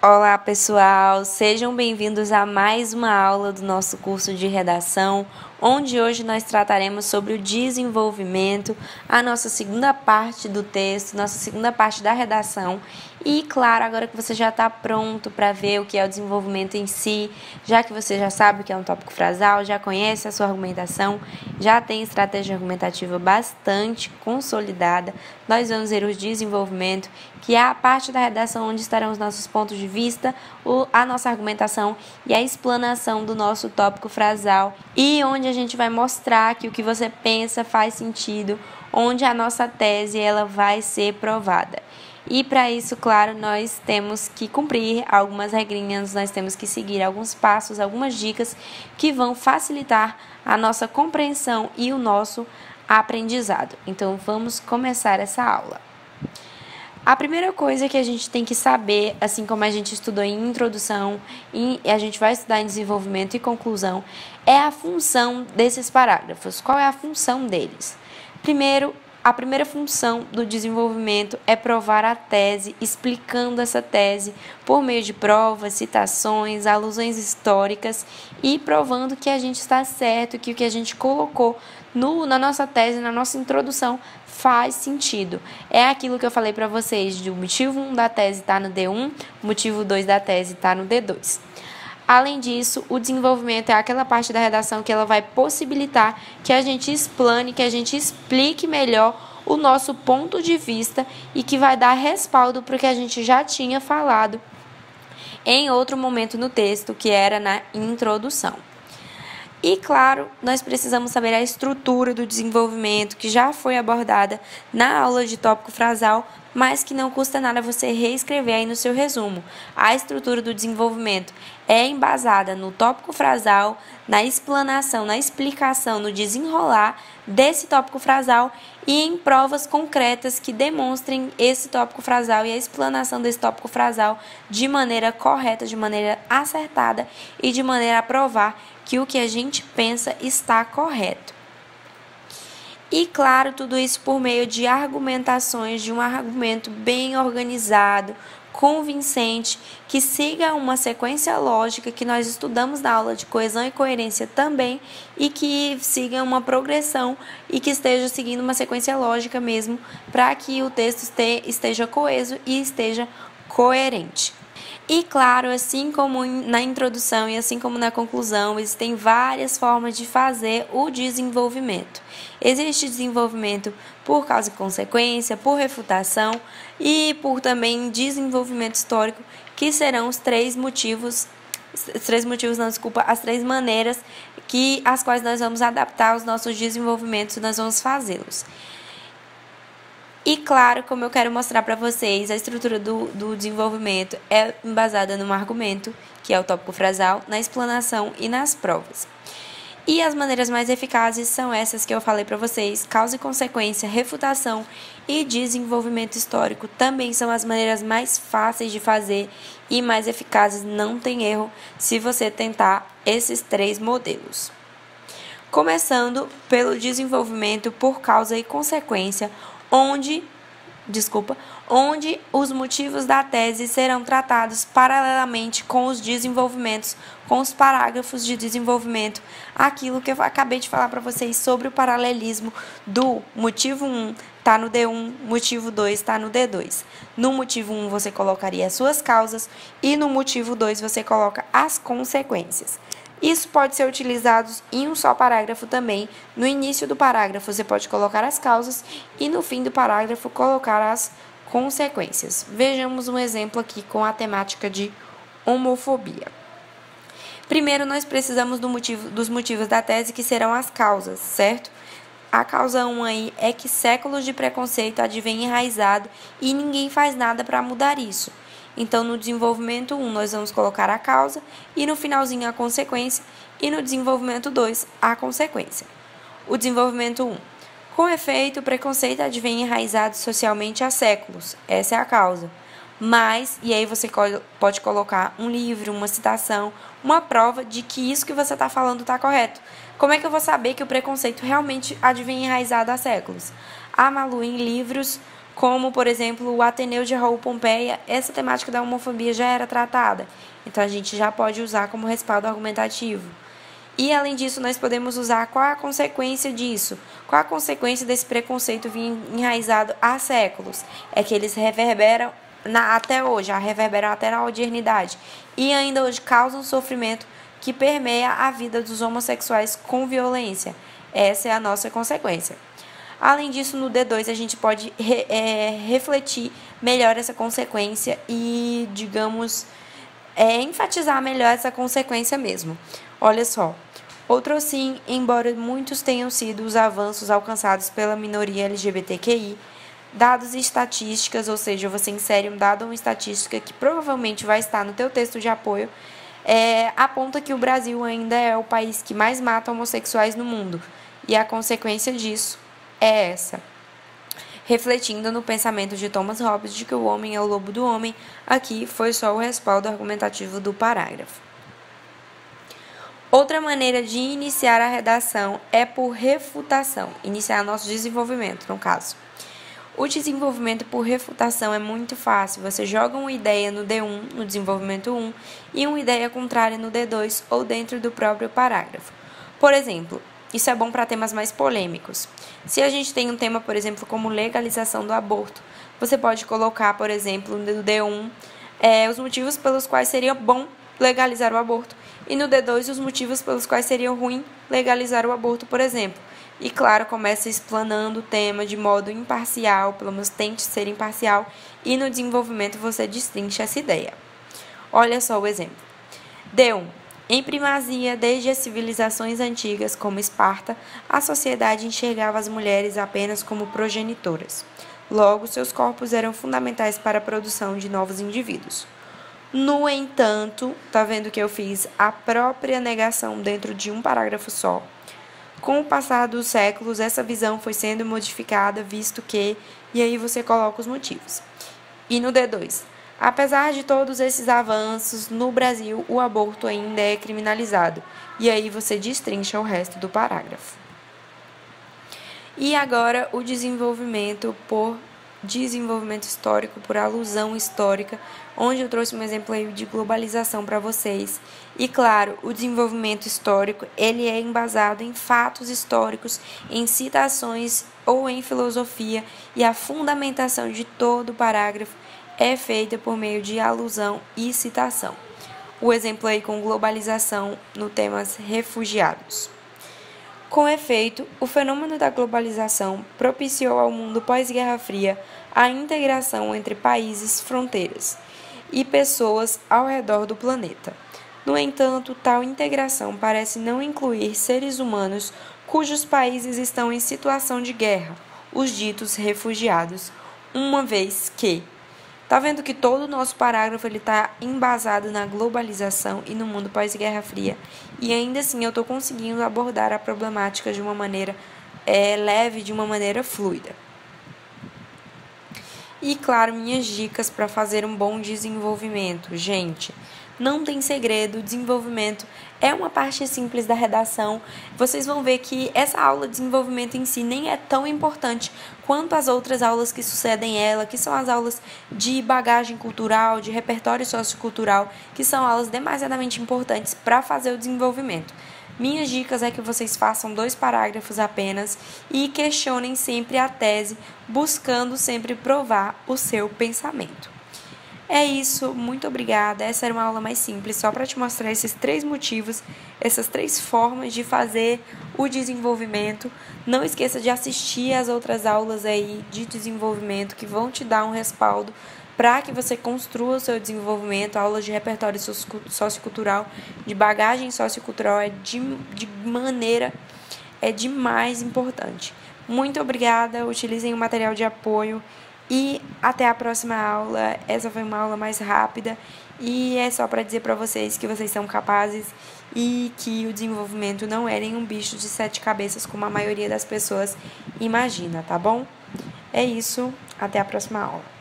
Olá, pessoal! Sejam bem-vindos a mais uma aula do nosso curso de redação, onde hoje nós trataremos sobre o desenvolvimento, a nossa segunda parte do texto, nossa segunda parte da redação. E, claro, agora que você já está pronto para ver o que é o desenvolvimento em si, já que você já sabe o que é um tópico frasal, já conhece a sua argumentação, já tem estratégia argumentativa bastante consolidada, nós vamos ver o desenvolvimento, que é a parte da redação onde estarão os nossos pontos de vista, a nossa argumentação e a explanação do nosso tópico frasal, e onde a gente vai mostrar que o que você pensa faz sentido, onde a nossa tese ela vai ser provada. E para isso, claro, nós temos que cumprir algumas regrinhas, nós temos que seguir alguns passos, algumas dicas que vão facilitar a nossa compreensão e o nosso aprendizado. Então, vamos começar essa aula. A primeira coisa que a gente tem que saber, assim como a gente estudou em introdução e a gente vai estudar em desenvolvimento e conclusão, é a função desses parágrafos. Qual é a função deles? Primeiro, a primeira função do desenvolvimento é provar a tese, explicando essa tese por meio de provas, citações, alusões históricas e provando que a gente está certo, que o que a gente colocou na nossa tese, na nossa introdução, faz sentido. É aquilo que eu falei para vocês, o motivo 1 da tese está no D1, o motivo 2 da tese está no D2. Além disso, o desenvolvimento é aquela parte da redação que ela vai possibilitar que a gente explane, que a gente explique melhor o nosso ponto de vista e que vai dar respaldo para o que a gente já tinha falado em outro momento no texto, que era na introdução. E, claro, nós precisamos saber a estrutura do desenvolvimento, que já foi abordada na aula de tópico frasal, mas que não custa nada você reescrever aí no seu resumo. A estrutura do desenvolvimento é embasada no tópico frasal, na explanação, na explicação, no desenrolar desse tópico frasal e em provas concretas que demonstrem esse tópico frasal e a explanação desse tópico frasal de maneira correta, de maneira acertada e de maneira a provar que o que a gente pensa está correto. E, claro, tudo isso por meio de argumentações, de um argumento bem organizado, convincente, que siga uma sequência lógica que nós estudamos na aula de coesão e coerência também, e que siga uma progressão e que esteja seguindo uma sequência lógica mesmo, para que o texto esteja coeso e esteja coerente. E, claro, assim como na introdução e assim como na conclusão, existem várias formas de fazer o desenvolvimento. Existe desenvolvimento por causa e consequência, por refutação e por também desenvolvimento histórico, que serão as três maneiras as quais nós vamos adaptar os nossos desenvolvimentos e nós vamos fazê-los. E, claro, como eu quero mostrar para vocês, a estrutura do desenvolvimento é embasada num argumento, que é o tópico frasal, na explanação e nas provas. E as maneiras mais eficazes são essas que eu falei para vocês: causa e consequência, refutação e desenvolvimento histórico. Também são as maneiras mais fáceis de fazer e mais eficazes, não tem erro, se você tentar esses três modelos. Começando pelo desenvolvimento por causa e consequência, onde os motivos da tese serão tratados paralelamente com os desenvolvimentos, com os parágrafos de desenvolvimento, aquilo que eu acabei de falar para vocês sobre o paralelismo do motivo 1 está no D1, motivo 2 está no D2. No motivo 1 você colocaria as suas causas e no motivo 2 você coloca as consequências. Isso pode ser utilizado em um só parágrafo também. No início do parágrafo você pode colocar as causas e no fim do parágrafo colocar as consequências. Vejamos um exemplo aqui com a temática de homofobia. Primeiro, nós precisamos dos motivos da tese, que serão as causas, certo? A causa 1 aí é que séculos de preconceito advém enraizado e ninguém faz nada para mudar isso. Então, no desenvolvimento 1, nós vamos colocar a causa e no finalzinho a consequência, e no desenvolvimento 2, a consequência. O desenvolvimento 1. Com efeito, o preconceito advém enraizado socialmente há séculos. Essa é a causa. Mas, e aí você pode colocar um livro, uma citação, uma prova de que isso que você está falando está correto. Como é que eu vou saber que o preconceito realmente advém enraizado há séculos? Ah, Malu, em livros como, por exemplo, o Ateneu de Raul Pompeia, essa temática da homofobia já era tratada. Então, a gente já pode usar como respaldo argumentativo. E, além disso, nós podemos usar qual a consequência disso. Qual a consequência desse preconceito vir enraizado há séculos? É que eles reverberam até hoje, reverberam até na modernidade. E ainda hoje causam sofrimento que permeia a vida dos homossexuais com violência. Essa é a nossa consequência. Além disso, no D2 a gente pode refletir melhor essa consequência e, digamos, enfatizar melhor essa consequência mesmo. Olha só, outro sim, embora muitos tenham sido os avanços alcançados pela minoria LGBTQI, dados e estatísticas, ou seja, você insere um dado ou uma estatística que provavelmente vai estar no teu texto de apoio, aponta que o Brasil ainda é o país que mais mata homossexuais no mundo, e a consequência disso é essa. Refletindo no pensamento de Thomas Hobbes de que o homem é o lobo do homem, aqui foi só o respaldo argumentativo do parágrafo. Outra maneira de iniciar a redação é por refutação, iniciar nosso desenvolvimento, no caso. O desenvolvimento por refutação é muito fácil, você joga uma ideia no D1, no desenvolvimento 1, e uma ideia contrária no D2 ou dentro do próprio parágrafo. Por exemplo, isso é bom para temas mais polêmicos. Se a gente tem um tema, por exemplo, como legalização do aborto, você pode colocar, por exemplo, no D1, os motivos pelos quais seria bom legalizar o aborto, e no D2 os motivos pelos quais seria ruim legalizar o aborto, por exemplo. E claro, começa explanando o tema de modo imparcial, pelo menos tente ser imparcial, e no desenvolvimento você destrincha essa ideia. Olha só o exemplo. D1. Em primazia, desde as civilizações antigas, como Esparta, a sociedade enxergava as mulheres apenas como progenitoras. Logo, seus corpos eram fundamentais para a produção de novos indivíduos. No entanto, tá vendo que eu fiz a própria negação dentro de um parágrafo só? Com o passar dos séculos, essa visão foi sendo modificada, visto que... E aí você coloca os motivos. E no D2? Apesar de todos esses avanços, no Brasil o aborto ainda é criminalizado. E aí você destrincha o resto do parágrafo. E agora o desenvolvimento por desenvolvimento histórico, por alusão histórica, onde eu trouxe um exemplo aí de globalização para vocês. E claro, o desenvolvimento histórico, ele é embasado em fatos históricos, em citações ou em filosofia, e a fundamentação de todo o parágrafo é feita por meio de alusão e citação. O exemplo aí com globalização no temas refugiados. Com efeito, o fenômeno da globalização propiciou ao mundo pós-Guerra Fria a integração entre países, fronteiras e pessoas ao redor do planeta. No entanto, tal integração parece não incluir seres humanos cujos países estão em situação de guerra, os ditos refugiados, uma vez que... Tá vendo que todo o nosso parágrafo está embasado na globalização e no mundo pós-Guerra Fria. E ainda assim eu estou conseguindo abordar a problemática de uma maneira leve, de uma maneira fluida. E claro, minhas dicas para fazer um bom desenvolvimento. Gente, não tem segredo, o desenvolvimento é uma parte simples da redação. Vocês vão ver que essa aula de desenvolvimento em si nem é tão importante quanto as outras aulas que sucedem ela, que são as aulas de bagagem cultural, de repertório sociocultural, que são aulas demasiadamente importantes para fazer o desenvolvimento. Minhas dicas é que vocês façam 2 parágrafos apenas e questionem sempre a tese, buscando sempre provar o seu pensamento. É isso, muito obrigada. Essa era uma aula mais simples, só para te mostrar esses 3 motivos, essas 3 formas de fazer o desenvolvimento. Não esqueça de assistir às outras aulas aí de desenvolvimento que vão te dar um respaldo para que você construa o seu desenvolvimento. Aulas de repertório sociocultural, de bagagem sociocultural é demais importante. Muito obrigada, utilizem o material de apoio. E até a próxima aula. Essa foi uma aula mais rápida e é só para dizer para vocês que vocês são capazes e que o desenvolvimento não é nenhum bicho de 7 cabeças como a maioria das pessoas imagina, tá bom? É isso, até a próxima aula.